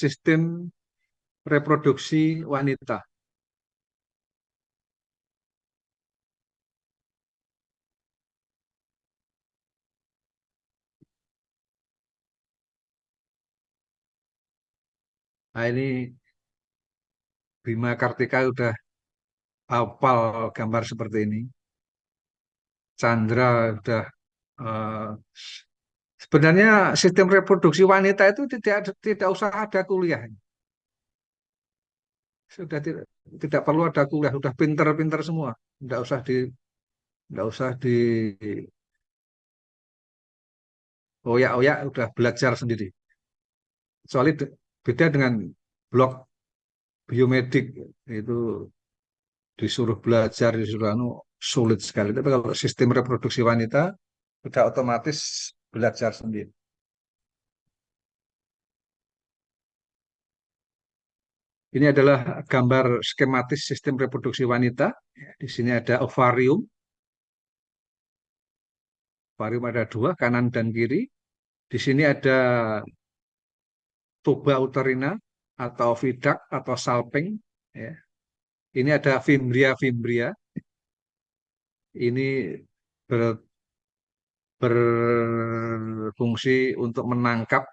sistem reproduksi wanita. Nah, ini Bima Kartika udah hafal gambar seperti ini. Chandra udah eh, sebenarnya sistem reproduksi wanita itu tidak usah ada kuliah. Sudah tidak perlu ada kuliah, sudah pinter-pinter semua. Tidak usah di oyak-oyak, udah belajar sendiri. Kecuali beda dengan blok biomedik itu disuruh belajar, disuruh sulit sekali. Tapi kalau sistem reproduksi wanita sudah otomatis belajar sendiri. Ini adalah gambar skematis sistem reproduksi wanita. Di sini ada ovarium. Ovarium ada dua, kanan dan kiri. Di sini ada tuba uterina atau vidak atau salping. Ya. Ini ada fimbria. Ini ber- berfungsi untuk menangkap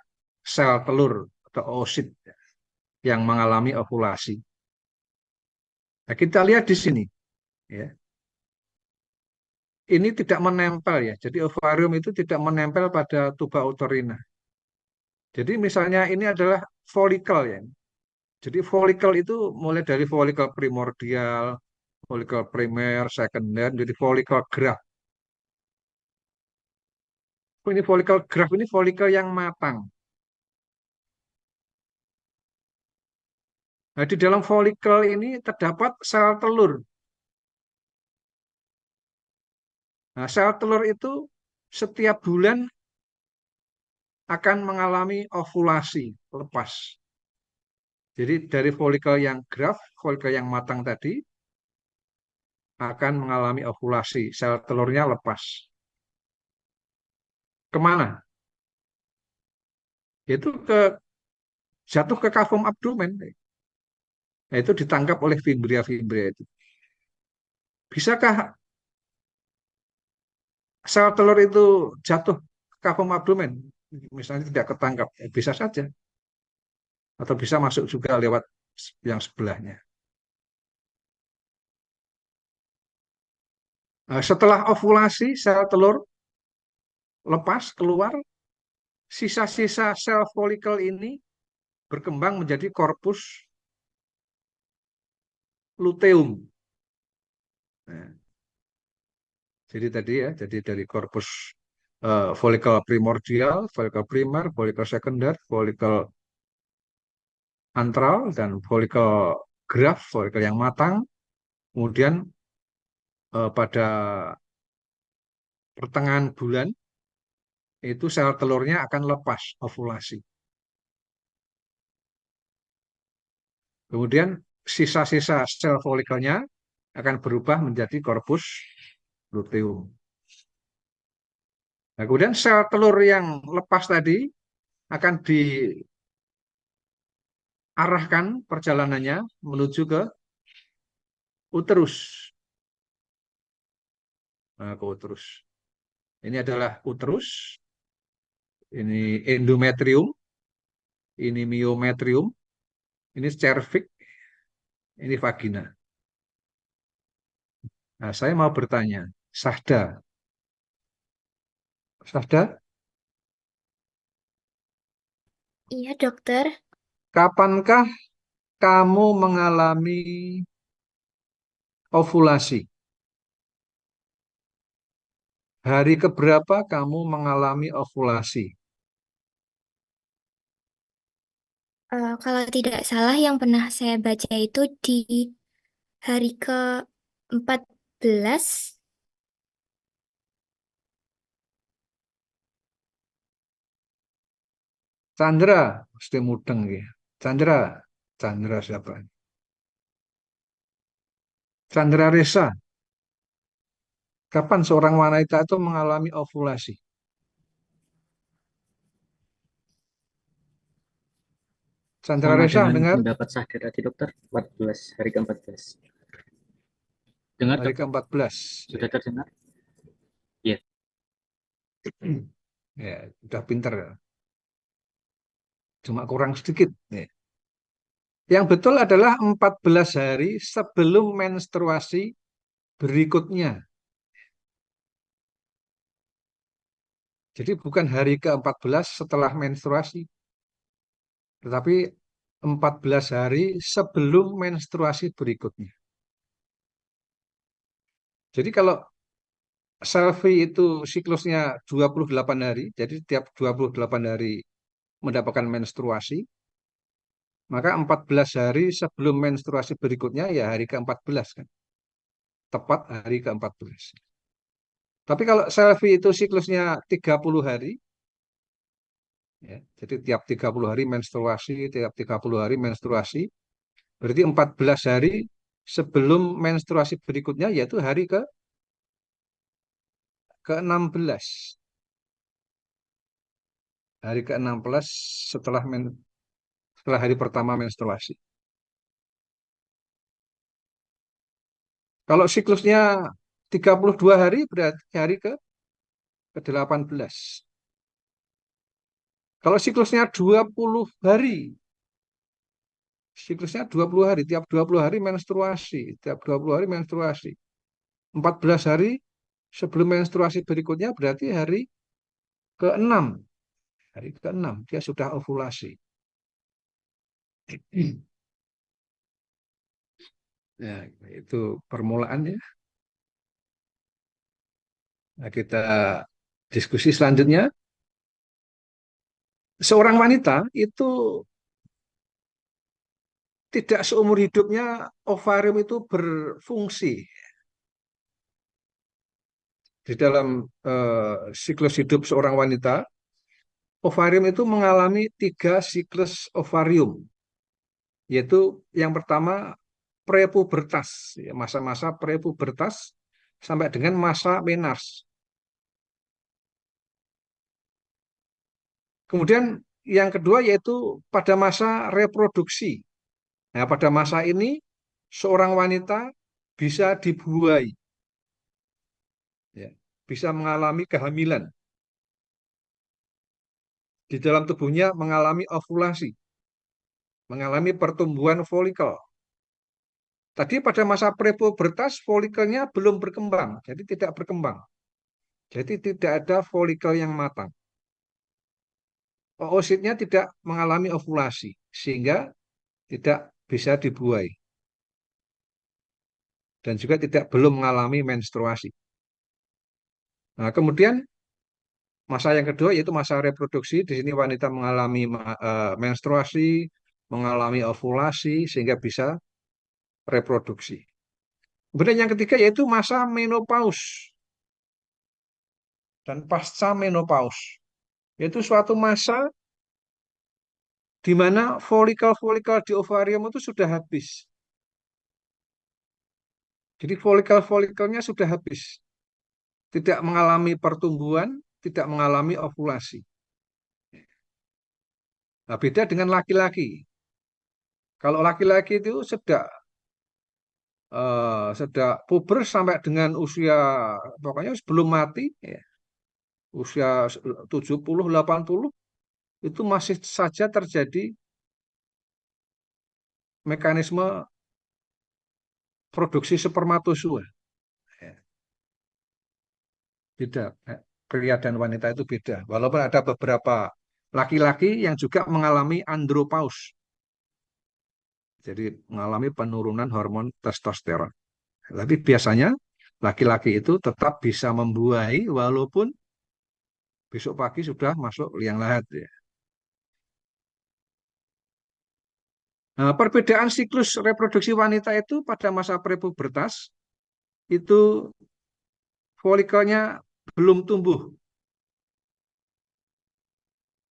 sel telur atau oosit yang mengalami ovulasi. Nah, kita lihat di sini, ya. Ini tidak menempel ya. Jadi ovarium itu tidak menempel pada tuba uterina. Jadi misalnya ini adalah folikel ya. Jadi folikel itu mulai dari folikel primordial, folikel primer, sekunder, jadi folikel graft. Ini folikel graft ini folikel yang matang. Nah, di dalam folikel ini terdapat sel telur. Nah, sel telur itu setiap bulan akan mengalami ovulasi lepas. Jadi dari folikel yang graft, folikel yang matang tadi akan mengalami ovulasi, sel telurnya lepas. Kemana? Itu jatuh ke kavum abdomen. Nah, itu ditangkap oleh fimbria itu. Bisakah sel telur itu jatuh ke kavum abdomen? Misalnya tidak ketangkap, bisa saja. Atau bisa masuk juga lewat yang sebelahnya. Nah, setelah ovulasi, sel telur lepas keluar, sisa-sisa sel folikel ini berkembang menjadi korpus luteum. Nah, jadi tadi ya, jadi dari korpus folikel primordial, folikel primer, folikel sekunder, folikel antral, dan folikel graft, folikel yang matang. Kemudian pada pertengahan bulan itu sel telurnya akan lepas ovulasi. Kemudian sisa-sisa sel folikelnya akan berubah menjadi korpus luteum. Nah, kemudian sel telur yang lepas tadi akan diarahkan perjalanannya menuju ke uterus. Nah, ke uterus. Ini adalah uterus, ini endometrium, ini miometrium, ini cervix, ini vagina. Nah, saya mau bertanya, Sahda, Sahda, Iya, dokter. kapankah kamu mengalami ovulasi? Hari keberapa kamu mengalami ovulasi? Kalau tidak salah yang pernah saya baca itu di hari ke-14. Chandra, mesti mudeng ya. Chandra, Chandra siapa? Chandra Resa, kapan seorang wanita itu mengalami ovulasi? Chandra Sama Reza, dengan dengar? pendapat Syahdir tadi dokter, 14 hari ke-14. Dengar Hari dok, ke-14. sudah terdengar? Iya. Ya, udah pinter. Cuma kurang sedikit. Ya. Yang betul adalah 14 hari sebelum menstruasi berikutnya. Jadi bukan hari ke-14 setelah menstruasi, tetapi 14 hari sebelum menstruasi berikutnya. Jadi kalau selfie itu siklusnya 28 hari, jadi tiap 28 hari mendapatkan menstruasi, maka 14 hari sebelum menstruasi berikutnya ya hari ke-14 kan. Tepat hari ke-14. Tapi kalau selfie itu siklusnya 30 hari, ya, jadi tiap 30 hari menstruasi, tiap 30 hari menstruasi, berarti 14 hari sebelum menstruasi berikutnya yaitu hari ke-16. Hari ke-16 setelah setelah hari pertama menstruasi. Kalau siklusnya 32 hari berarti hari ke-18. Kalau siklusnya 20 hari, siklusnya 20 hari, tiap 20 hari menstruasi, tiap 20 hari menstruasi. 14 hari sebelum menstruasi berikutnya berarti hari ke-6. Hari ke-6 dia sudah ovulasi. Ya, itu permulaannya. Nah, kita diskusi selanjutnya. Seorang wanita itu tidak seumur hidupnya ovarium itu berfungsi. Di dalam siklus hidup seorang wanita, ovarium itu mengalami 3 siklus ovarium, yaitu yang pertama prepubertas, ya, masa-masa prepubertas sampai dengan masa menars. Kemudian yang kedua yaitu pada masa reproduksi. Nah, pada masa ini seorang wanita bisa dibuai, ya, bisa mengalami kehamilan. Di dalam tubuhnya mengalami ovulasi, mengalami pertumbuhan folikel. Tadi pada masa prepubertas folikelnya belum berkembang, jadi tidak berkembang. Jadi tidak ada folikel yang matang. Oositnya tidak mengalami ovulasi, sehingga tidak bisa dibuai. Dan juga belum mengalami menstruasi. Nah, kemudian masa yang kedua yaitu masa reproduksi. Di sini wanita mengalami menstruasi, mengalami ovulasi, sehingga bisa reproduksi. Kemudian yang ketiga yaitu masa menopause dan pasca menopause, yaitu suatu masa di mana folikel-folikel di ovarium itu sudah habis. Jadi folikel-folikelnya sudah habis, tidak mengalami pertumbuhan, tidak mengalami ovulasi. Nah, beda dengan laki-laki. Kalau laki-laki itu sudah puber sampai dengan usia pokoknya sebelum mati, ya, usia 70, 80 itu masih saja terjadi mekanisme produksi spermatozoa. Ya, beda. Pria dan wanita itu beda. Walaupun ada beberapa laki-laki yang juga mengalami andropause. Jadi mengalami penurunan hormon testosteron. Tapi biasanya laki-laki itu tetap bisa membuai walaupun besok pagi sudah masuk liang lahat. Ya. Nah, perbedaan siklus reproduksi wanita itu pada masa prepubertas itu folikelnya belum tumbuh.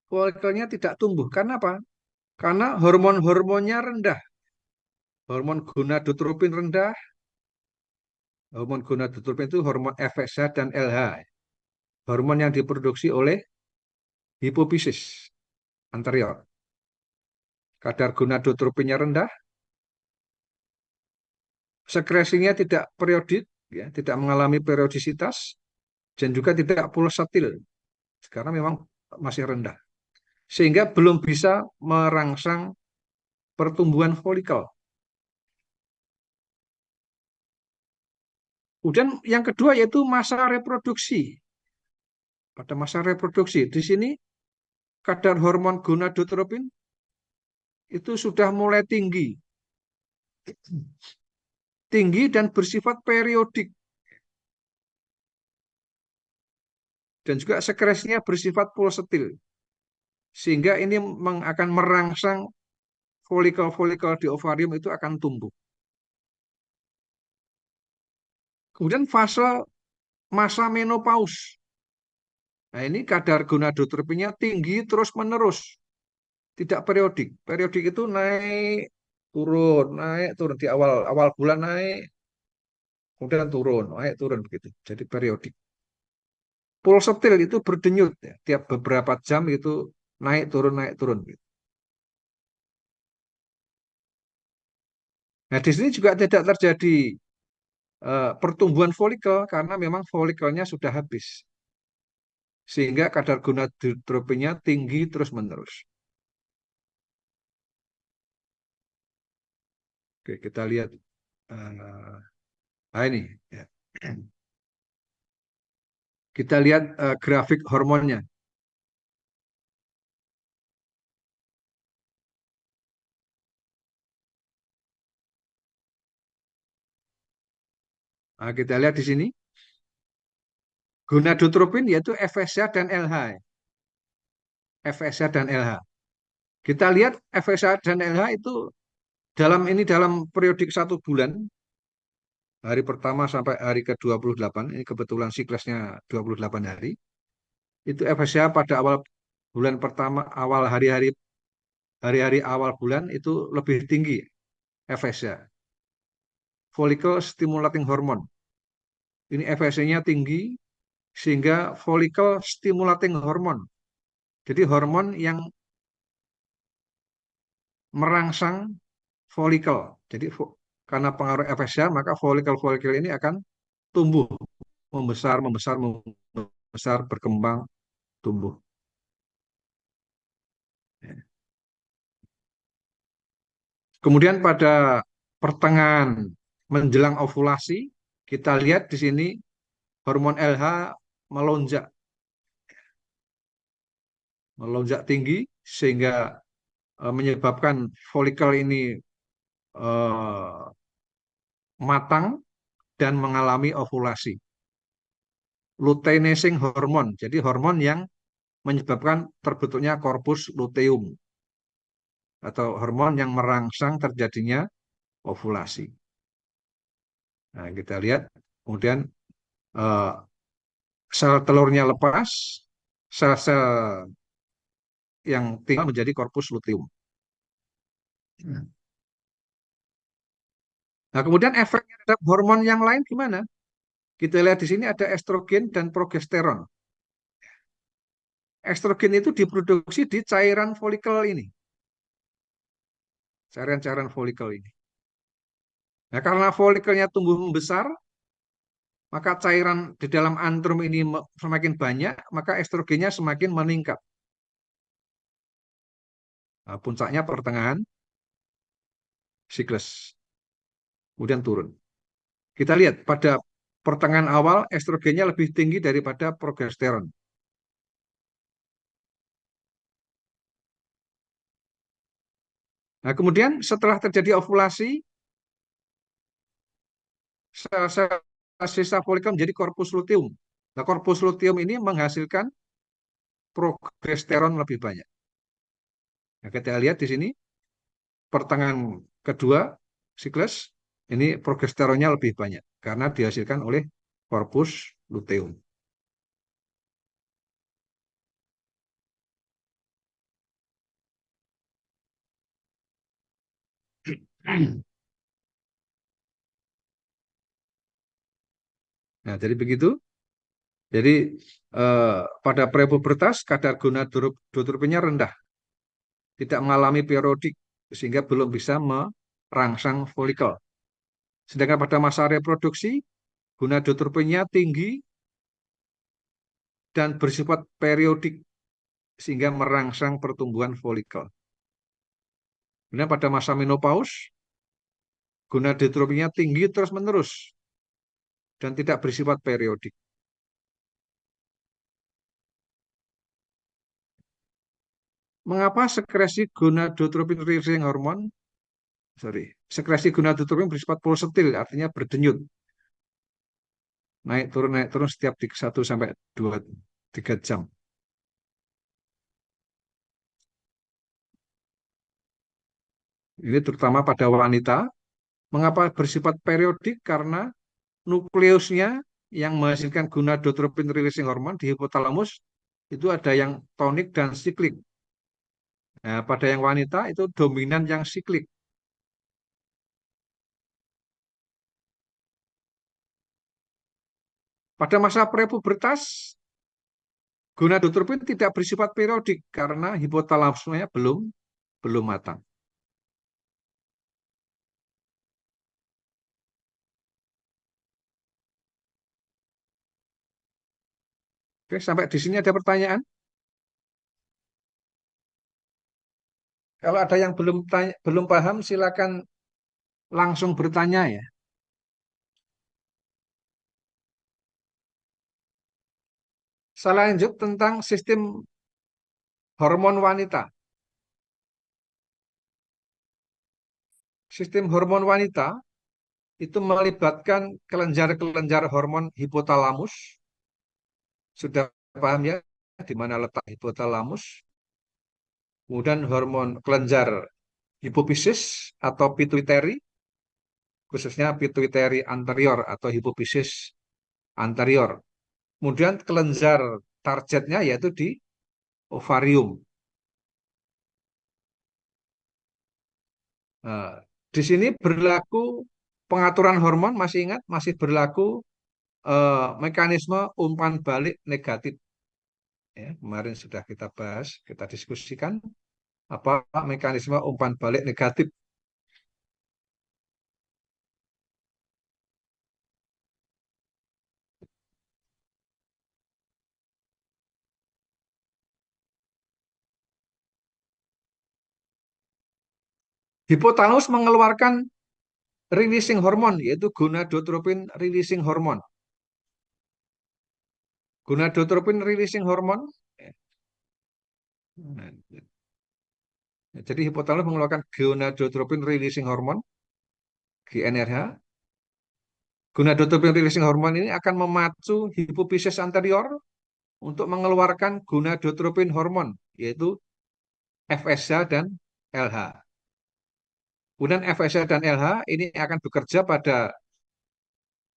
Folikelnya tidak tumbuh. Karena apa? Karena hormon-hormonnya rendah. Hormon gonadotropin rendah. Hormon gonadotropin itu hormon FSH dan LH. Hormon yang diproduksi oleh hipofisis anterior. kadar gonadotropinnya rendah, sekresinya tidak periodik, ya, tidak mengalami periodisitas, dan juga tidak pulsatil, karena memang masih rendah. Sehingga belum bisa merangsang pertumbuhan folikel. Kemudian yang kedua yaitu masa reproduksi. Pada masa reproduksi, di sini kadar hormon gonadotropin itu sudah mulai tinggi. Tinggi dan bersifat periodik. Dan juga sekresinya bersifat pulsatil. Sehingga ini akan merangsang folikel-folikel di ovarium itu akan tumbuh. Kemudian fase masa menopause. Nah, ini kadar gonadotropinnya tinggi terus-menerus, tidak periodik. Periodik itu naik, turun di awal awal bulan naik, kemudian turun, naik, turun begitu. Jadi periodik. Pulsatil itu berdenyut, ya. Tiap beberapa jam itu naik turun. Gitu. Nah, di sini juga tidak terjadi pertumbuhan folikel karena memang folikelnya sudah habis. Sehingga kadar gonadotropinnya tinggi terus-menerus. Oke, kita lihat. Ini. Ya. Kita lihat grafik hormonnya. Nah, kita lihat di sini. Gonadotropin yaitu FSH dan LH. FSH dan LH. Kita lihat FSH dan LH itu dalam periodik 1 bulan, hari pertama sampai hari ke-28, ini kebetulan siklusnya 28 hari, itu FSH pada awal bulan pertama, hari-hari awal bulan itu lebih tinggi FSH. Follicle stimulating hormone. Ini FSH-nya tinggi sehingga follicle stimulating hormone. Jadi hormon yang merangsang folikel. Jadi karena pengaruh FSH maka folikel-folikel ini akan tumbuh, membesar, berkembang, tumbuh. Kemudian pada pertengahan menjelang ovulasi, kita lihat di sini hormon LH melonjak, tinggi sehingga menyebabkan folikel ini matang dan mengalami ovulasi. Luteinizing hormon, jadi hormon yang menyebabkan terbentuknya korpus luteum atau hormon yang merangsang terjadinya ovulasi. Nah, kita lihat kemudian sel telurnya lepas, sel-sel yang tinggal menjadi korpus luteum. Nah, kemudian efeknya terhadap hormon yang lain gimana? Kita lihat di sini ada estrogen dan progesteron. Estrogen itu diproduksi di cairan folikel ini. Cairan-cairan folikel ini. Nah, karena folikelnya tumbuh membesar, maka cairan di dalam antrum ini semakin banyak, maka estrogennya semakin meningkat. Nah, puncaknya pertengahan siklus. Kemudian turun. Kita lihat pada pertengahan awal estrogennya lebih tinggi daripada progesteron. Nah, kemudian setelah terjadi ovulasi, sel-sel sisa folikel menjadi korpus luteum. Nah, korpus luteum ini menghasilkan progesteron lebih banyak. Nah, kita lihat di sini pertengahan kedua siklus ini progesteronnya lebih banyak karena dihasilkan oleh korpus luteum. Nah, jadi begitu. Jadi pada prepubertas kadar gonadotropinnya rendah, tidak mengalami periodik. sehingga belum bisa merangsang folikel. Sedangkan pada masa reproduksi, gonadotropinnya tinggi dan bersifat periodik sehingga merangsang pertumbuhan folikel. Kemudian pada masa menopause, gonadotropinnya tinggi terus-menerus dan tidak bersifat periodik. Mengapa sekresi gonadotropin bersifat pulsatil, artinya berdenyut, naik turun setiap 1 sampai 3 jam. Ini terutama pada wanita. Mengapa bersifat periodik? Karena nukleusnya yang menghasilkan gonadotropin releasing hormone di hipotalamus itu ada yang tonik dan siklik. Nah, pada yang wanita itu dominan yang siklik. Pada masa prepubertas, gonadotropin tidak bersifat periodik karena hipotalamusnya belum matang. Oke, sampai di sini ada pertanyaan? Kalau ada yang belum paham, silakan langsung bertanya ya. Saya lanjut tentang sistem hormon wanita. Sistem hormon wanita itu melibatkan kelenjar-kelenjar hormon hipotalamus. Sudah paham ya di mana letak hipotalamus? Kemudian hormon kelenjar hipofisis atau pituitary, khususnya pituitary anterior atau hipofisis anterior. Kemudian kelenjar targetnya yaitu di ovarium. Nah, di sini berlaku pengaturan hormon, masih ingat, masih berlaku mekanisme umpan balik negatif. Ya, kemarin sudah kita bahas, kita diskusikan apa mekanisme umpan balik negatif. Hipotalamus mengeluarkan releasing hormon, yaitu gonadotropin releasing hormon. Gonadotropin releasing hormon. Jadi hipotalamus mengeluarkan gonadotropin releasing hormon, GnRH. Gonadotropin releasing hormon ini akan memacu hipofisis anterior untuk mengeluarkan gonadotropin hormon, yaitu FSH dan LH. Kemudian FSH dan LH ini akan bekerja pada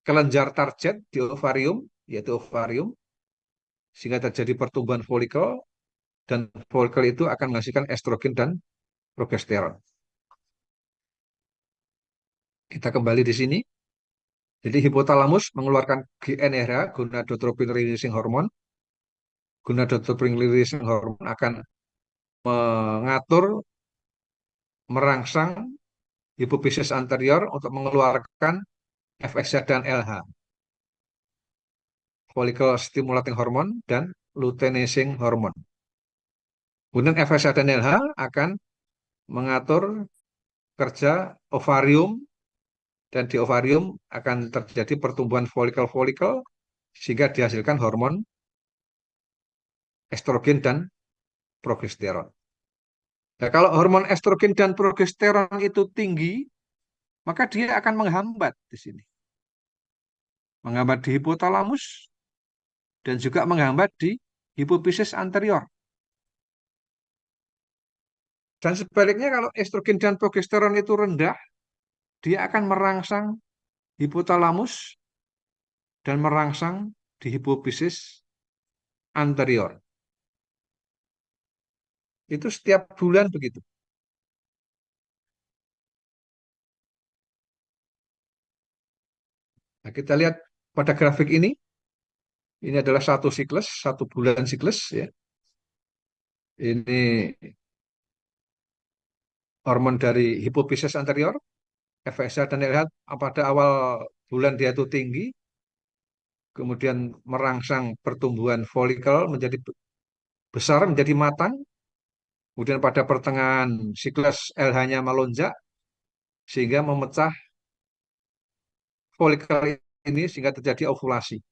kelenjar target di ovarium, yaitu ovarium, sehingga terjadi pertumbuhan folikel, dan folikel itu akan menghasilkan estrogen dan progesteron. Kita kembali di sini. Jadi hipotalamus mengeluarkan GnRH, gonadotropin releasing hormone. Gonadotropin releasing hormone akan mengatur, merangsang hipofisis anterior untuk mengeluarkan FSH dan LH, follicle stimulating hormone dan luteinizing hormone. Kemudian FSH dan LH akan mengatur kerja ovarium, dan di ovarium akan terjadi pertumbuhan folikel-folikel sehingga dihasilkan hormon estrogen dan progesteron. Nah, kalau hormon estrogen dan progesteron itu tinggi, maka dia akan menghambat di sini. Menghambat di hipotalamus dan juga menghambat di hipofisis anterior. Dan sebaliknya kalau estrogen dan progesteron itu rendah, dia akan merangsang hipotalamus dan merangsang di hipofisis anterior. Itu setiap bulan begitu. Nah, kita lihat pada grafik ini adalah satu siklus, 1 bulan siklus ya. Ini hormon dari hipofisis anterior, FSH dan LH pada awal bulan dia itu tinggi, kemudian merangsang pertumbuhan folikel menjadi besar, menjadi matang, kemudian pada pertengahan siklus LH-nya melonjak, sehingga memecah folikel ini sehingga terjadi ovulasi.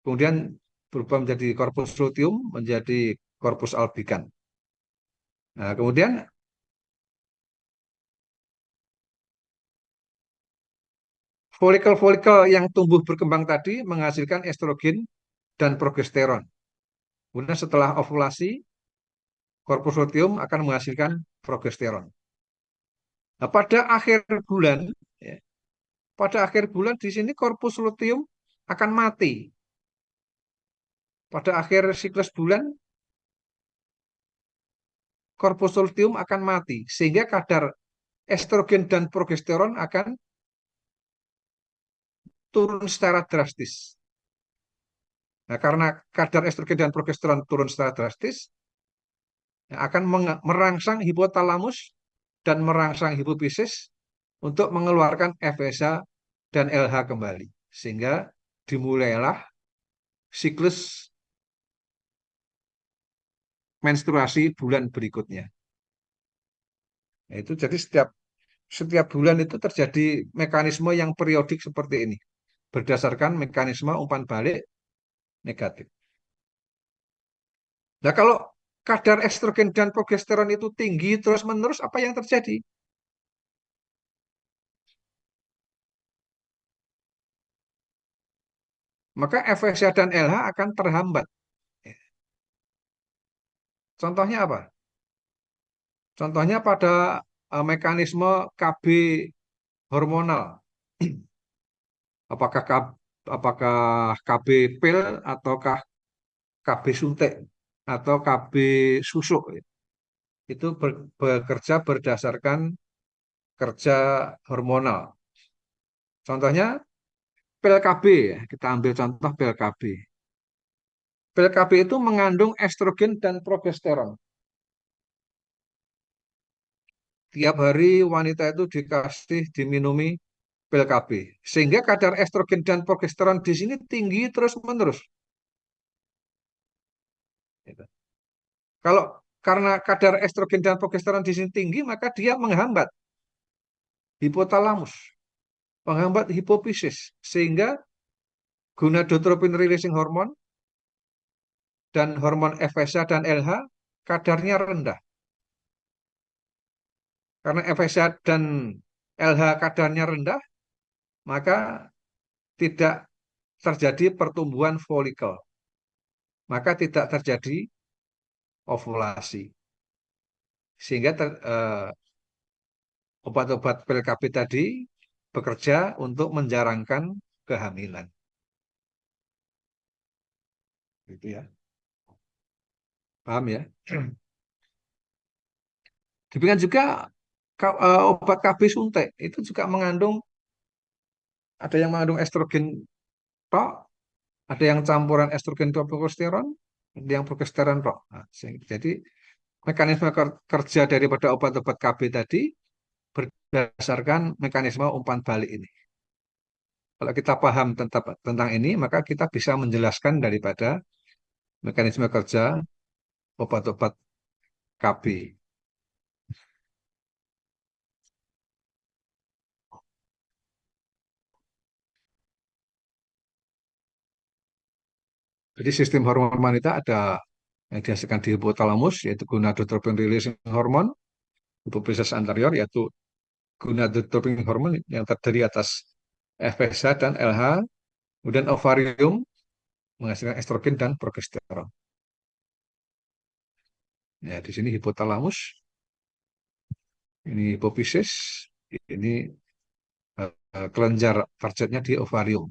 Kemudian berubah menjadi korpus luteum, menjadi korpus albikan. Nah, kemudian folikel-folikel yang tumbuh berkembang tadi menghasilkan estrogen dan progesteron. Kemudian setelah ovulasi, korpus luteum akan menghasilkan progesteron. Nah, ya, pada akhir bulan di sini korpus luteum akan mati. Pada akhir siklus bulan, korpus luteum akan mati, sehingga kadar estrogen dan progesteron akan turun secara drastis. Nah, karena kadar estrogen dan progesteron turun secara drastis, akan merangsang hipotalamus dan merangsang hipofisis untuk mengeluarkan FSH dan LH kembali. Sehingga dimulailah siklus menstruasi bulan berikutnya. Nah, itu jadi setiap bulan itu terjadi mekanisme yang periodik seperti ini, berdasarkan mekanisme umpan balik negatif. Nah, kalau kadar estrogen dan progesteron itu tinggi terus-menerus, apa yang terjadi? Maka FSH dan LH akan terhambat. Contohnya apa? Contohnya pada mekanisme KB hormonal. Apakah apakah KB pil ataukah KB suntik atau KB susuk. Itu bekerja berdasarkan kerja hormonal. Contohnya pil KB, ya. Kita ambil contoh pil KB. Pil KB itu mengandung estrogen dan progesteron. Tiap hari wanita itu dikasih diminumi pil KB. Sehingga kadar estrogen dan progesteron di sini tinggi terus-menerus. Gitu. Kalau karena kadar estrogen dan progesteron di sini tinggi, maka dia menghambat hipotalamus, menghambat hipofisis, sehingga gonadotropin releasing hormone dan hormon FSH dan LH kadarnya rendah. Karena FSH dan LH kadarnya rendah, maka tidak terjadi pertumbuhan folikel. Maka tidak terjadi ovulasi. Sehingga obat-obat pil KB tadi bekerja untuk menjarangkan kehamilan. Gitu ya. Paham ya? Demikian juga obat KB suntik itu juga ada yang mengandung estrogen tok, ada yang campuran estrogen dan progesteron, ada yang progesteron tok. Nah, jadi mekanisme kerja daripada obat-obat KB tadi berdasarkan mekanisme umpan balik ini. Kalau kita paham tentang ini, maka kita bisa menjelaskan daripada mekanisme kerja obat-obat KB. Jadi sistem hormon wanita ada yang dihasilkan di hipotalamus, yaitu gonadotropin releasing hormone, hipofisis anterior, yaitu gonadotropin hormone yang terdiri atas FSH dan LH, kemudian ovarium menghasilkan estrogen dan progesteron. Ya, di sini hipotalamus, ini hipofisis, ini kelenjar targetnya di ovarium.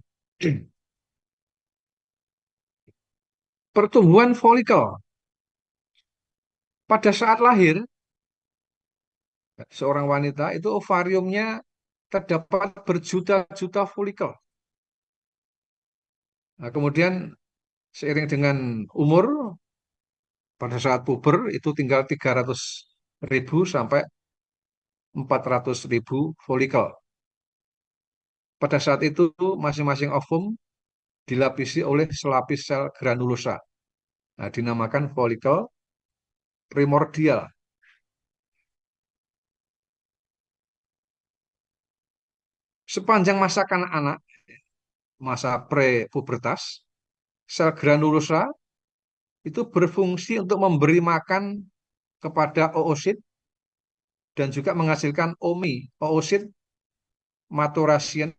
Pertumbuhan folikel pada saat lahir seorang wanita itu ovariumnya terdapat berjuta-juta folikel. Nah, kemudian seiring dengan umur pada saat puber itu tinggal 300.000 sampai 400.000 folikel. Pada saat itu masing-masing ovum dilapisi oleh selapis sel granulosa. Nah, dinamakan folikel primordial. Sepanjang masa kanak-kanak, masa pre-pubertas, sel granulosa itu berfungsi untuk memberi makan kepada oosit dan juga menghasilkan OMI, oosit maturation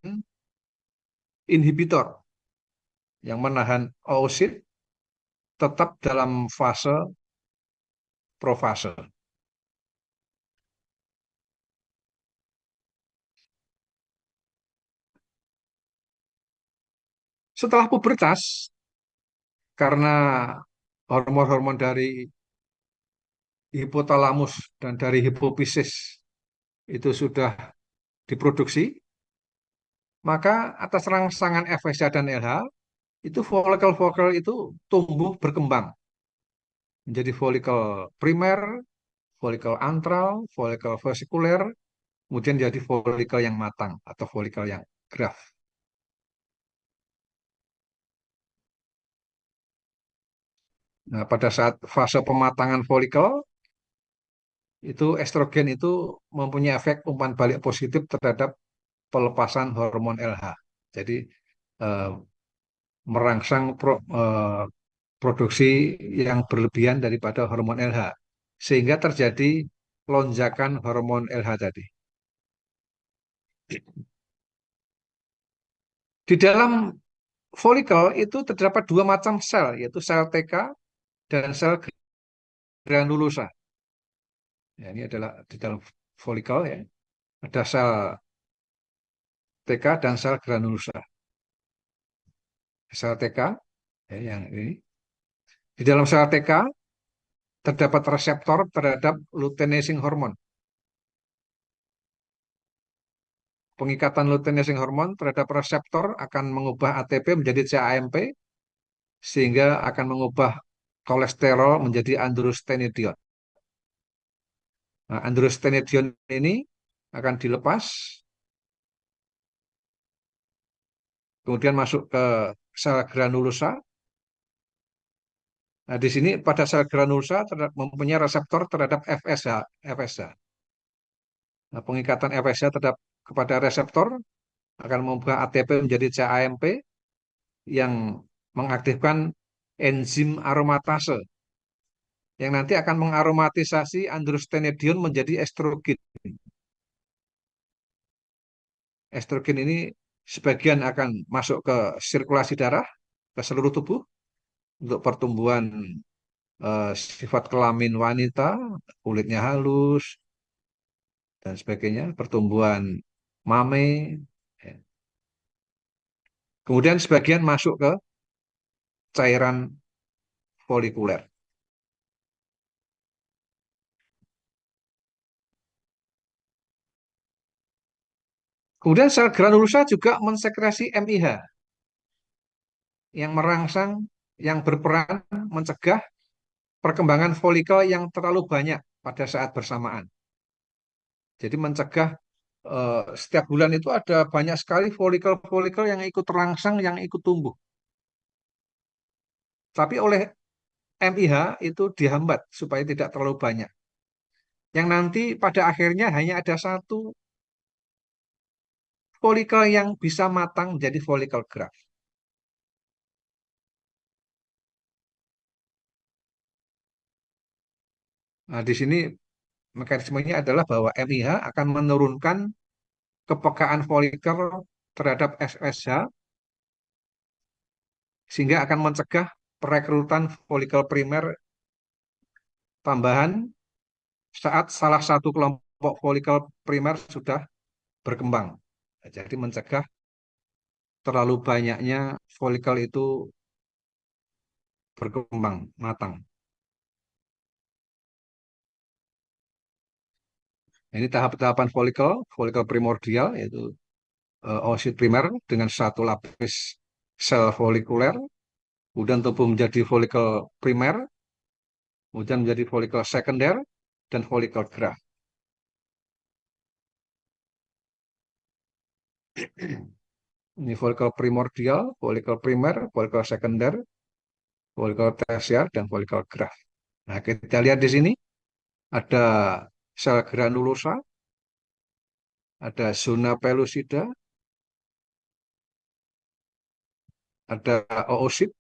inhibitor, yang menahan oosit tetap dalam fase profase. Setelah pubertas, karena hormon-hormon dari hipotalamus dan dari hipofisis itu sudah diproduksi, maka atas rangsangan FSH dan LH, itu folikel-folikel itu tumbuh berkembang menjadi folikel primer, folikel antral, folikel vesikuler, kemudian jadi folikel yang matang atau folikel yang graft. Nah, pada saat fase pematangan folikel, itu estrogen itu mempunyai efek umpan balik positif terhadap pelepasan hormon LH. Jadi eh, merangsang produksi yang berlebihan daripada hormon LH, sehingga terjadi lonjakan hormon LH tadi. Di dalam folikel itu terdapat dua macam sel, yaitu sel TK dan sel granulosa. Ya, ini adalah di dalam folikel ya, ada sel TK dan sel granulosa. Sel TK ya, yang ini. Di dalam sel TK terdapat reseptor terhadap luteinizing hormon. Pengikatan luteinizing hormon terhadap reseptor akan mengubah ATP menjadi CAMP sehingga akan mengubah kolesterol menjadi androstenedion. Nah, androstenedion ini akan dilepas, kemudian masuk ke sel granulosa. Nah, di sini pada sel granulosa mempunyai reseptor terhadap FSH. Nah, pengikatan FSH terhadap kepada reseptor akan mengubah ATP menjadi CAMP yang mengaktifkan enzim aromatase yang nanti akan mengaromatisasi androstenedion menjadi estrogen. Estrogen ini sebagian akan masuk ke sirkulasi darah ke seluruh tubuh untuk pertumbuhan sifat kelamin wanita, kulitnya halus dan sebagainya, pertumbuhan mame. Ya. Kemudian sebagian masuk ke cairan folikuler. Kemudian sel granulosa juga mensekresi MIH yang merangsang, yang berperan mencegah perkembangan folikel yang terlalu banyak pada saat bersamaan. Jadi mencegah setiap bulan itu ada banyak sekali folikel-folikel yang ikut terangsang, yang ikut tumbuh. Tapi oleh MIH itu dihambat supaya tidak terlalu banyak. Yang nanti pada akhirnya hanya ada satu folikel yang bisa matang menjadi folikel graft. Nah, di sini mekanismenya adalah bahwa MIH akan menurunkan kepekaan folikel terhadap FSH sehingga akan mencegah perekrutan folikel primer tambahan saat salah satu kelompok folikel primer sudah berkembang. Jadi mencegah terlalu banyaknya folikel itu berkembang, matang. Ini tahap-tahapan folikel, folikel primordial yaitu oosit primer dengan satu lapis sel folikuler, kemudian tumbuh menjadi folikel primer, kemudian menjadi folikel sekunder dan folikel graft. Ini folikel primordial, folikel primer, folikel sekunder, folikel tersier, dan folikel graft. Nah, kita lihat di sini ada sel granulosa, ada zona pellucida, ada oosit.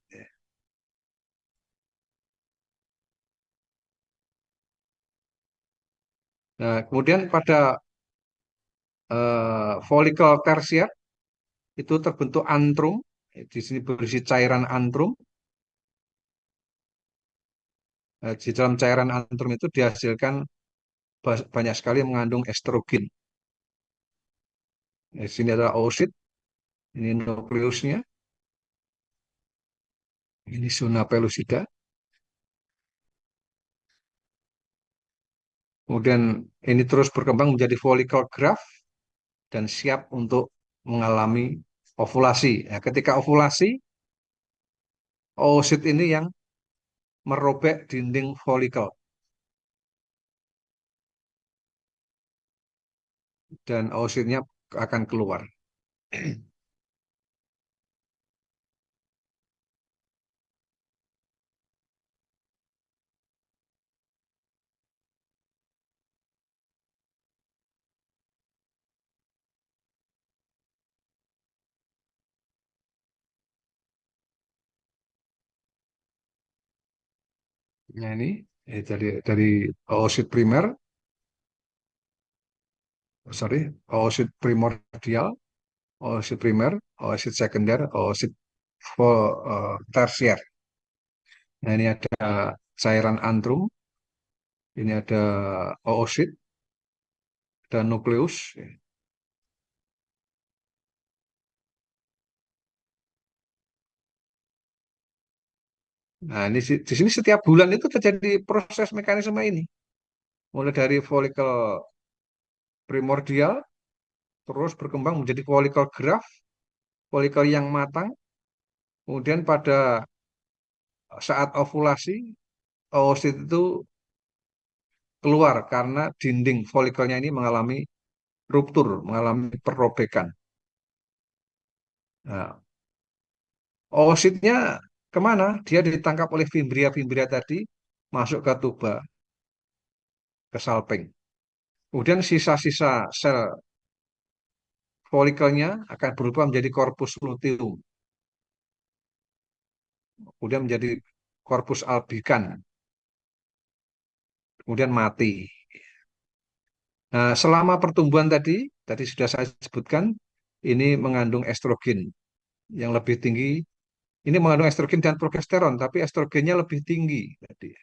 Nah, kemudian pada folikel tersier itu terbentuk antrum. Di sini berisi cairan antrum. Di dalam cairan antrum itu dihasilkan banyak sekali mengandung estrogen. Di sini adalah oosit, ini nukleusnya, ini zona pellucida. Kemudian ini terus berkembang menjadi folikel graft dan siap untuk mengalami ovulasi. Nah, ketika ovulasi, oosit ini yang merobek dinding folikel dan oositnya akan keluar. Nah, ini dari oosit primer, sorry, oosit primordial, oosit primer, oosit sekunder, oosit tersier. Nah, ini ada cairan antrum, ini ada oosit, ada nukleus. Nah, ini di sini setiap bulan itu terjadi proses mekanisme ini. Mulai dari folikel primordial, terus berkembang menjadi folikel graft, folikel yang matang. Kemudian pada saat ovulasi, oosit itu keluar karena dinding folikelnya ini mengalami ruptur, mengalami perobekan. Nah, oositnya kemana? Dia ditangkap oleh fimbria-fimbria tadi, masuk ke tuba, ke salping. Kemudian sisa-sisa sel folikelnya akan berubah menjadi korpus luteum, kemudian menjadi korpus albikan, kemudian mati. Nah, selama pertumbuhan tadi sudah saya sebutkan, ini mengandung estrogen yang lebih tinggi. Ini mengandung estrogen dan progesteron, tapi estrogennya lebih tinggi tadi.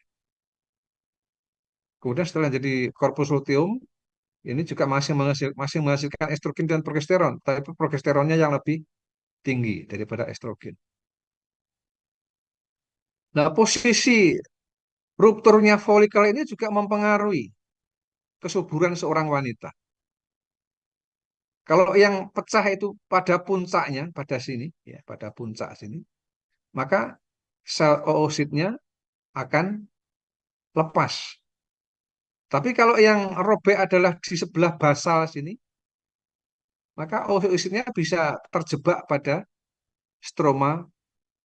Kemudian setelah jadi korpus luteum, ini juga masih menghasilkan estrogen dan progesteron, tapi progesteronnya yang lebih tinggi daripada estrogen. Nah, posisi rupturnya folikel ini juga mempengaruhi kesuburan seorang wanita. Kalau yang pecah itu pada puncaknya, pada sini, ya, pada puncak sini, maka sel oositnya akan lepas. Tapi kalau yang robek adalah di sebelah basal sini, maka oositnya bisa terjebak pada stroma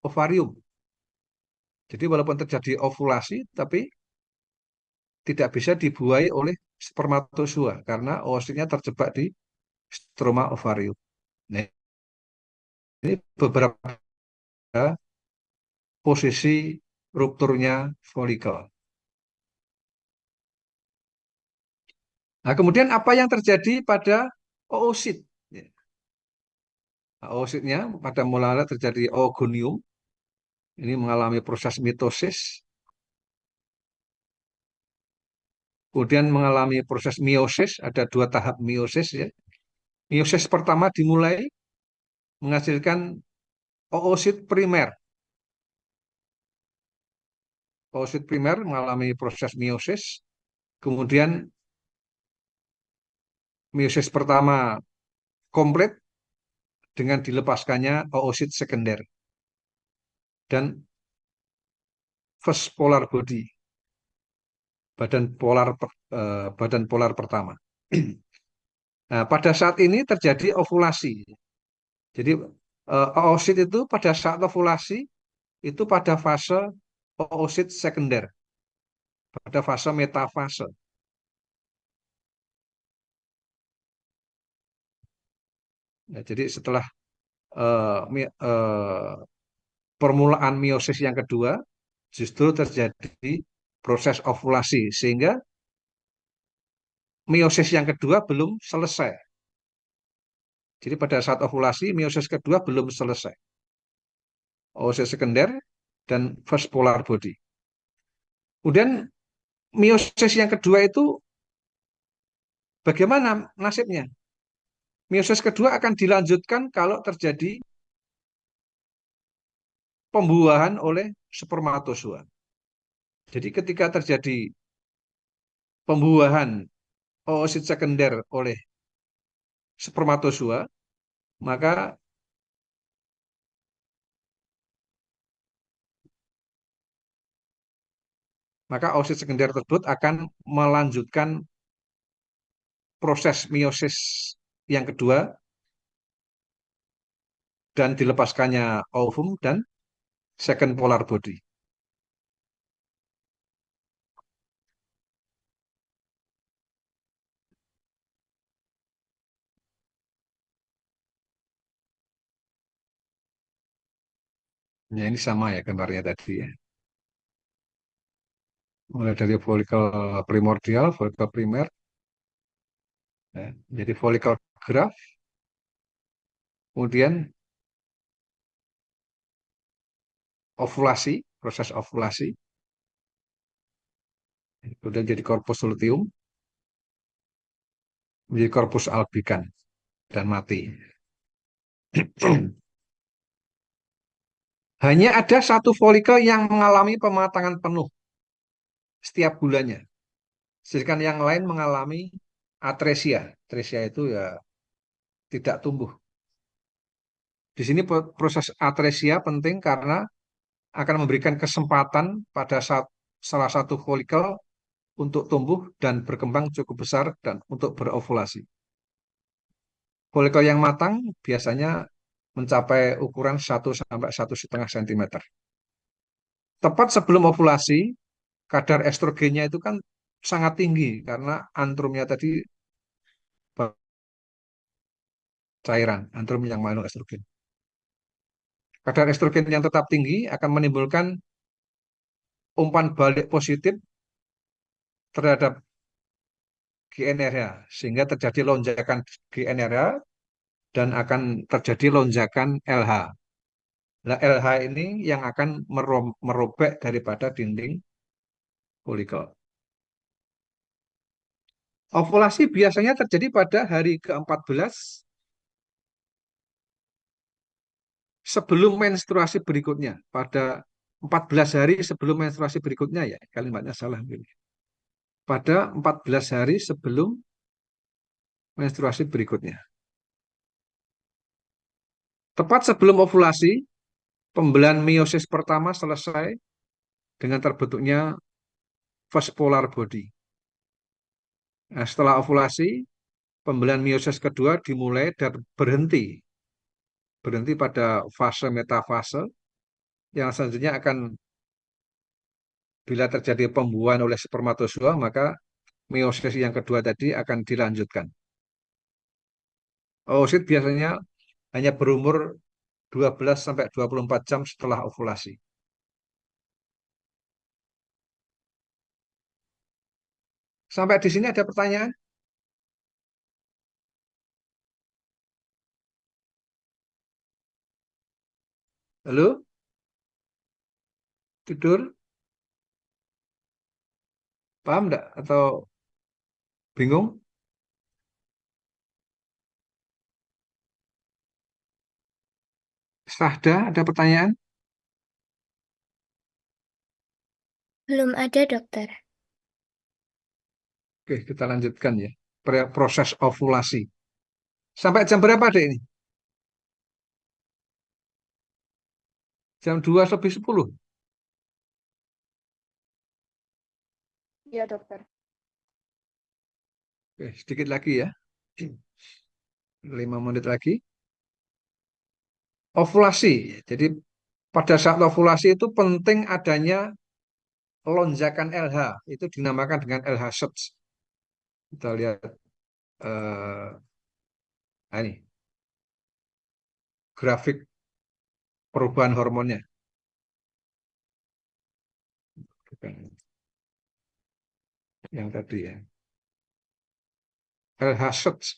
ovarium. Jadi walaupun terjadi ovulasi, tapi tidak bisa dibuai oleh spermatozoa karena oositnya terjebak di stroma ovarium. Nah, ini beberapa posisi rupturnya folikel. Nah, kemudian apa yang terjadi pada oosit? Ya, nah, oositnya pada mulanya terjadi oogonium, ini mengalami proses mitosis, kemudian mengalami proses meiosis, ada dua tahap meiosis ya. Meiosis pertama dimulai menghasilkan oosit primer. Oosit primer mengalami proses meiosis, kemudian meiosis pertama komplit dengan dilepaskannya oosit sekunder dan first polar body, badan polar pertama. Nah, pada saat ini terjadi ovulasi. Jadi oosit itu pada saat ovulasi itu pada fase oosit sekunder, pada fase metafase. Ya, jadi setelah permulaan meiosis yang kedua, justru terjadi proses ovulasi, sehingga meiosis yang kedua belum selesai. Jadi pada saat ovulasi, meiosis kedua belum selesai. Oosit sekunder dan first polar body. Kemudian meiosis yang kedua itu bagaimana nasibnya? Meiosis kedua akan dilanjutkan kalau terjadi pembuahan oleh spermatozoa. Jadi ketika terjadi pembuahan oosit sekunder oleh spermatozoa, maka maka oosit sekunder tersebut akan melanjutkan proses meiosis yang kedua dan dilepaskannya ovum dan second polar body. Ya, ini sama ya gambarnya tadi ya. Mulai dari folikel primordial, folikel primer, ya. Jadi folikel graft, kemudian ovulasi, proses ovulasi, kemudian jadi corpus luteum, menjadi corpus albicans dan mati. Hanya ada satu folikel yang mengalami pematangan penuh setiap bulannya. Sedangkan yang lain mengalami atresia. Atresia itu ya tidak tumbuh. Di sini proses atresia penting karena akan memberikan kesempatan pada salah satu folikel untuk tumbuh dan berkembang cukup besar dan untuk berovulasi. Folikel yang matang biasanya mencapai ukuran 1 sampai 1,5 cm. Tepat sebelum ovulasi, kadar estrogennya itu kan sangat tinggi karena antrumnya tadi cairan, antrum yang mengandung estrogen. Kadar estrogen yang tetap tinggi akan menimbulkan umpan balik positif terhadap GnRH, sehingga terjadi lonjakan GnRH dan akan terjadi lonjakan LH. Nah, LH ini yang akan merobek daripada dinding folikel. Ovulasi biasanya terjadi pada hari ke-14 sebelum menstruasi berikutnya. Pada 14 hari sebelum menstruasi berikutnya ya, kalimatnya salah. Pada 14 hari sebelum menstruasi berikutnya. Tepat sebelum ovulasi, pembelahan meiosis pertama selesai dengan terbentuknya first polar body. Nah, setelah ovulasi, pembelahan meiosis kedua dimulai dan berhenti pada fase metafase yang selanjutnya akan bila terjadi pembuahan oleh spermatozoa maka meiosis yang kedua tadi akan dilanjutkan. Oosit biasanya hanya berumur 12 sampai 24 jam setelah ovulasi. Sampai di sini ada pertanyaan? Halo? Tidur? Paham enggak? Atau bingung? Sahda, ada pertanyaan? Belum ada, dokter. Oke, kita lanjutkan ya. Proses ovulasi. Sampai jam berapa, Dek, ini? Jam 2 lebih 10. Iya, dokter. Oke, sedikit lagi ya. 5 menit lagi. ovulasi. Jadi pada saat ovulasi itu penting adanya lonjakan LH, itu dinamakan dengan LH surge. Kita lihat ini grafik perubahan hormonnya. Yang tadi ya. LH surge.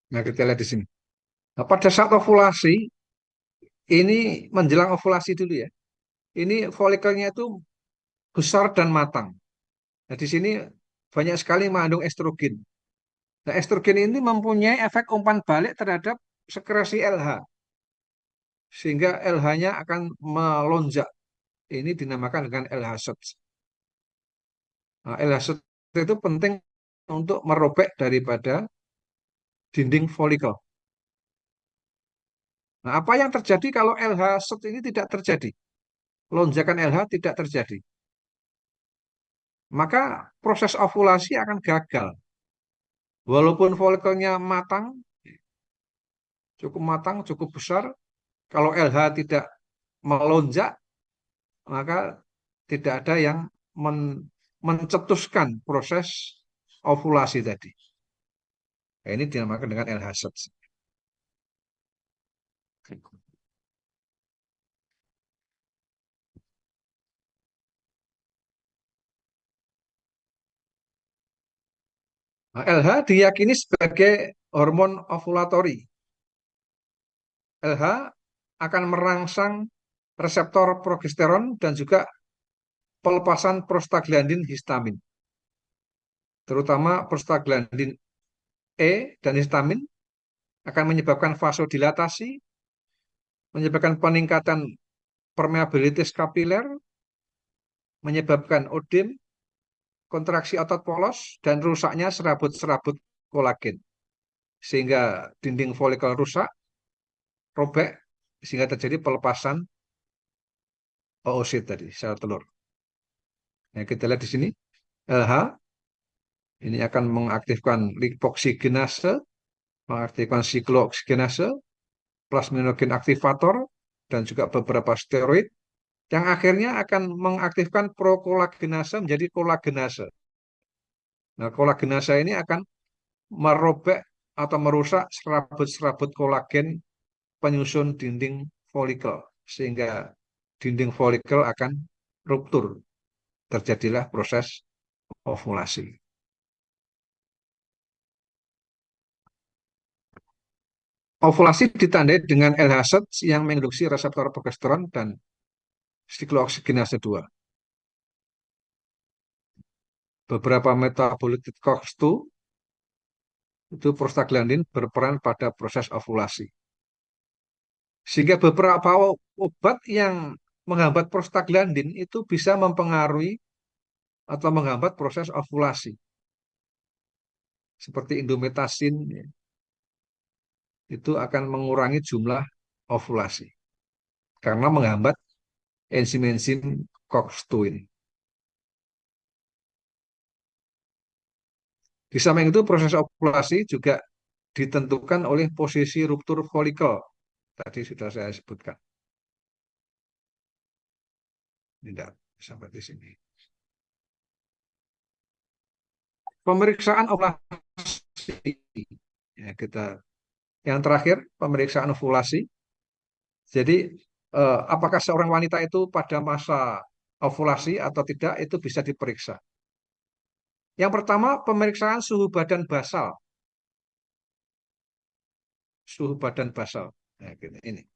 Nah, kita lihat di sini. Nah, pada saat ovulasi, ini menjelang ovulasi dulu ya. Ini folikelnya itu besar dan matang. Nah, di sini banyak sekali mengandung estrogen. Nah, estrogen ini mempunyai efek umpan balik terhadap sekresi LH, sehingga LH-nya akan melonjak. Ini dinamakan dengan LH surge. Nah, LH surge itu penting untuk merobek daripada dinding folikel. Nah, apa yang terjadi kalau LH surge ini tidak terjadi? Lonjakan LH tidak terjadi. Maka proses ovulasi akan gagal. Walaupun folikelnya matang, cukup besar, kalau LH tidak melonjak, maka tidak ada yang mencetuskan proses ovulasi tadi. Nah, ini dinamakan dengan LH surge. Nah, LH diyakini sebagai hormon ovulatori. LH akan merangsang reseptor progesteron dan juga pelepasan prostaglandin histamin. Terutama prostaglandin E dan histamin akan menyebabkan vasodilatasi, menyebabkan peningkatan permeabilitas kapiler, menyebabkan odem, kontraksi otot polos, dan rusaknya serabut-serabut kolagen. Sehingga dinding folikel rusak, robek, sehingga terjadi pelepasan oosit tadi, sel telur. Nah, kita lihat di sini, LH ini akan mengaktifkan lipoksigenase, mengaktifkan sikloksigenase, plasminogen aktivator, dan juga beberapa steroid, yang akhirnya akan mengaktifkan prokolagenase menjadi kolagenase. Nah, kolagenase ini akan merobek atau merusak serabut-serabut kolagen penyusun dinding folikel, sehingga dinding folikel akan ruptur. Terjadilah proses ovulasi. Ovulasi ditandai dengan LH surge yang menginduksi reseptor progesteron dan sikloksigenase 2. Beberapa metabolit COX-2 itu prostaglandin berperan pada proses ovulasi. Sehingga beberapa obat yang menghambat prostaglandin itu bisa mempengaruhi atau menghambat proses ovulasi. Seperti indometasin, itu akan mengurangi jumlah ovulasi karena menghambat enzim-enzim COX-2 ini. Di samping itu proses ovulasi juga ditentukan oleh posisi ruptur folikel. Tadi sudah saya sebutkan. Tidak sampai di sini. Pemeriksaan ovulasi. Ya, yang terakhir, pemeriksaan ovulasi. Jadi, apakah seorang wanita itu pada masa ovulasi atau tidak, itu bisa diperiksa. Yang pertama, pemeriksaan suhu badan basal. Suhu badan basal. Nah, ini.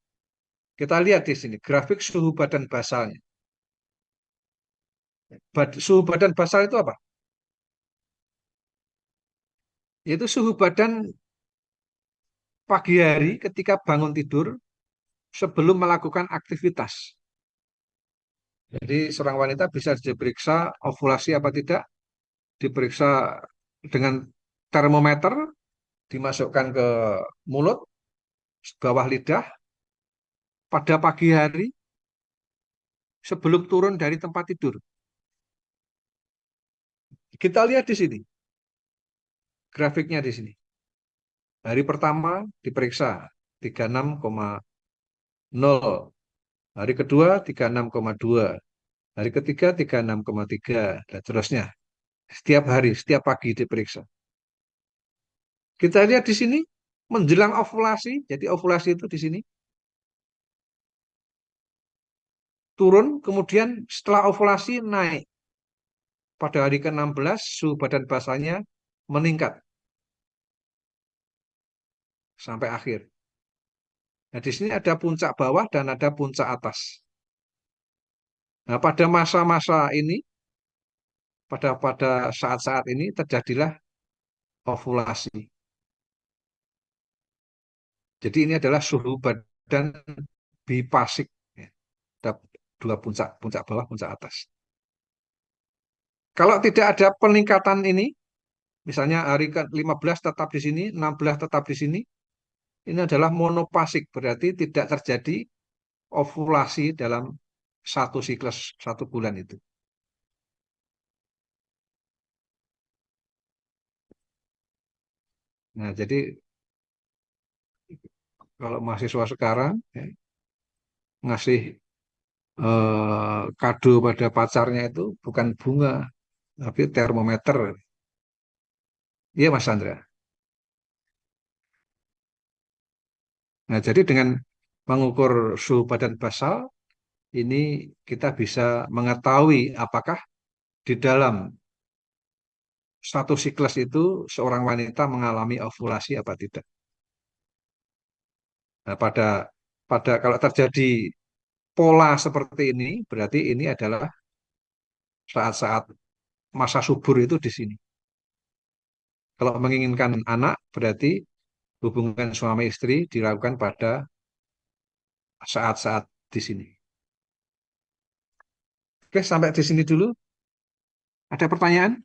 Kita lihat di sini, grafik suhu badan basalnya. Suhu badan basal itu apa? Yaitu suhu badan pagi hari ketika bangun tidur sebelum melakukan aktivitas. Jadi seorang wanita bisa diperiksa ovulasi apa tidak, diperiksa dengan termometer, dimasukkan ke mulut, bawah lidah, pada pagi hari sebelum turun dari tempat tidur. Kita lihat di sini, grafiknya di sini. Hari pertama diperiksa 36,0, hari kedua 36,2, hari ketiga 36,3, dan seterusnya. Setiap hari, setiap pagi diperiksa. Kita lihat di sini, menjelang ovulasi, jadi ovulasi itu di sini, turun, kemudian setelah ovulasi naik. Pada hari ke-16, suhu badan basahnya meningkat sampai akhir. Nah, di sini ada puncak bawah dan ada puncak atas. Nah, pada masa-masa ini, pada saat-saat ini terjadilah ovulasi. Jadi ini adalah suhu badan bifasik. Ya. Ada dua puncak, puncak bawah, puncak atas. Kalau tidak ada peningkatan ini, misalnya hari ke-15 tetap di sini, 16 tetap di sini, ini adalah monofasik, berarti tidak terjadi ovulasi dalam satu siklus 1 bulan itu. Nah, jadi kalau mahasiswa sekarang ya, ngasih kado pada pacarnya itu bukan bunga, tapi termometer. Iya, Mas Sandra. Nah, jadi dengan mengukur suhu badan basal, ini kita bisa mengetahui apakah di dalam satu siklus itu seorang wanita mengalami ovulasi apa tidak. Nah, pada kalau terjadi pola seperti ini, berarti ini adalah saat-saat masa subur itu di sini. Kalau menginginkan anak, berarti hubungan suami istri dilakukan pada saat-saat di sini. Oke, sampai di sini dulu. Ada pertanyaan?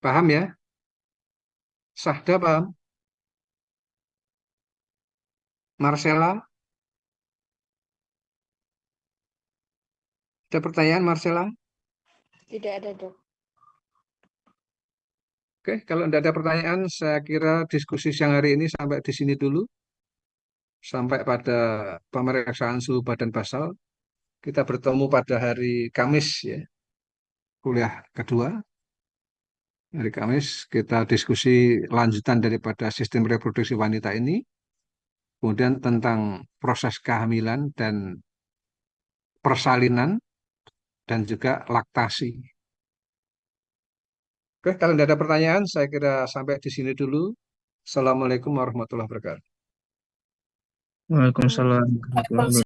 Paham ya? Sahda paham? Marcella? Ada pertanyaan, Marcella? Tidak ada, Dok. Oke, kalau tidak ada pertanyaan, saya kira diskusi siang hari ini sampai di sini dulu. Sampai pada pemeriksaan suhu badan basal. Kita bertemu pada hari Kamis, ya, kuliah kedua. Hari Kamis kita diskusi lanjutan daripada sistem reproduksi wanita ini. Kemudian tentang proses kehamilan dan persalinan dan juga laktasi. Oke, kalau tidak ada pertanyaan, saya kira sampai di sini dulu. Assalamualaikum warahmatullahi wabarakatuh. Waalaikumsalam warahmatullahi wabarakatuh.